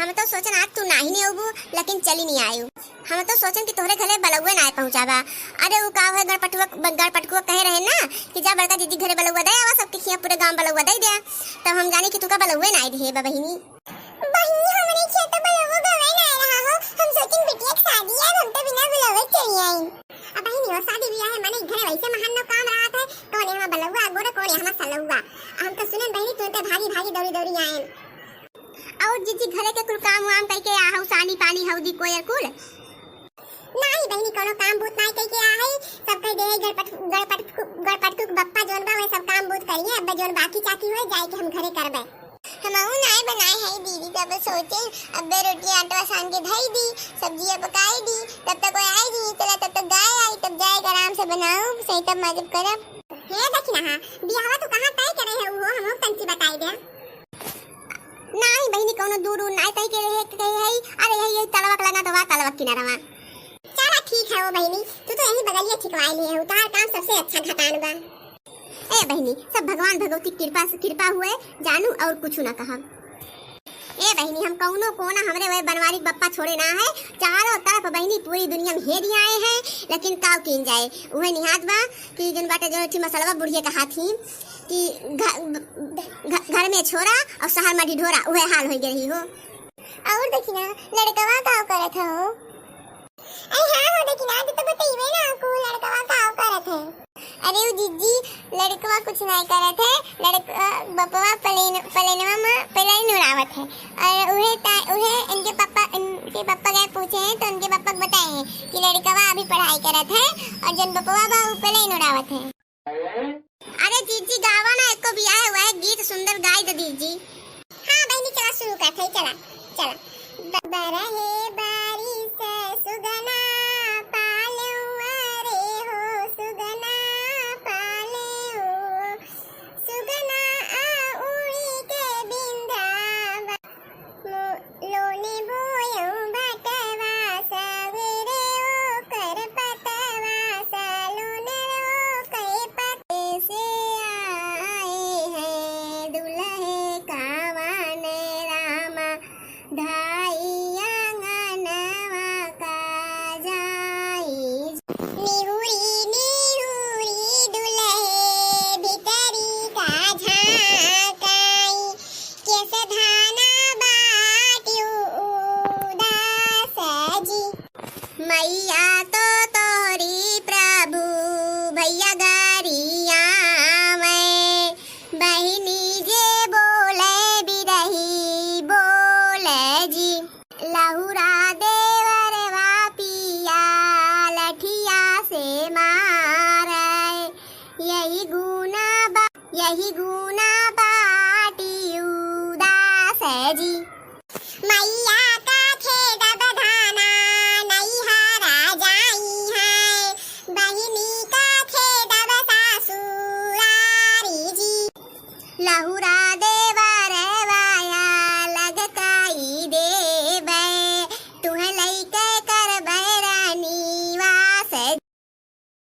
हम तो सोचन आज तू नाही नहीं आबू, लेकिन चली नहीं आयु। हम तो सोचन कि तोहरे घरे बलुआ ना पहुंचाबा। अरे वो का है गणपटुआ कहे रहे ना कि जा बड़का दीदी घरे बलुआ दे आवा, सबके खिया पूरे गांव बलुआ दे दे। तब हम जाने कि तू का बलुआ ना दे बा बहिनी। बहिनी हमरे खेत बलुआ गवे ना रहा हो, हम सोचिन बिटिया की शादी है, हम तो बिना बुलावे चली आई। अब बहिनी और शादी ब्याह है माने घरे वैसे महान नो काम रहा था, कौन है बलुआ गोरे कौन है हम सलुआ। हम तो सुनन बहिनी तू तो भागी भागी दौड़ी दौड़ी आए। और जीजी घरे के कुल काम वाम कई के आहू सानी पानी हौदी कोयर कुल नहीं बहिनी कोनो काम बूत नहीं कई के आ है, सब कई दे गणपट बप्पा जोन बा वे सब काम बूत करिए। अब जोन बाकी चाची होए जाए के हम घरे करबे। हमहु नहीं बनाए है दीदी, तब सोचे अब रोटी आटा सान के धई दी, सब्जियां पकाई दी, तब तक कोई आई नहीं, चला तब तक गाय आई, तब जाए आराम से बनाऊं सही तब मजब करब। हे देखना हां बियाह तो कहां तय करे है वो हम तंची बताई दे। नहीं बहिनी कोनो दूर नहीं तई के रहे कही है। अरे यही तलवा लगा तो वा तलवा किनारा। चला ठीक है वो बहिनी, तू तो यही बगलिया ठिकवाई लिए है, तार काम सबसे अच्छा घटान बा। ए बहिनी सब भगवान भगवती कृपा हुए जानू और कुछ ना कहा। ए बहिनी हम कौनो कोना हमरे वे बनवारी बप्पा छोड़े ना है, चारों तरफ बहिनी पूरी दुनिया में हेरी आए हैं, लेकिन काव किन जाए उहे निहात बा कि जन बाटे जो थी मसलवा बुढ़िया कहा थी कि घर में छोरा और शहर में ढिढोरा, उहे हाल हो गई हो। और देखिना लड़कवा का करत हो। अरे हां हो देखिना तो बताइए ना को लड़कवा का करत है। अरे वो जीजी लड़कवा कुछ नहीं करत है, लड़का बपवा पलेनवा में पलाई उड़ावत है। और उहे इनके पापा गए पूछे हैं तो उनके पापा बताए हैं कि लड़कवा अभी पढ़ाई करत है और जन बपवा बा वो पलाई उड़ावत है। अरे जीजी गावा ना एको बियाह हुआ है, गीत सुंदर गाई दे दीजी। हां बहनी चला शुरू करते चला चला। बरहे बारिश सुगना पालुआ रे हो, सुगना पालुआ सुगना आ उड़ी के बिंदा लोने बोयो भटवा सवेरे ओ कर पतवा सलोने ओ कई पते से आए हैं दुल्हे कावन रामा, धाई आंगनवा का जाई। निहुरी निहुरी दुल्हे भितरी का झांकाई, कैसे धाना बाट्यू उदास जी। मैया तो तोरी प्रभु भैया गरिया में, बहिनी जे बोले बिरही बोले जी। लहुरा देवर वापिया लठिया से मारे, यही गुना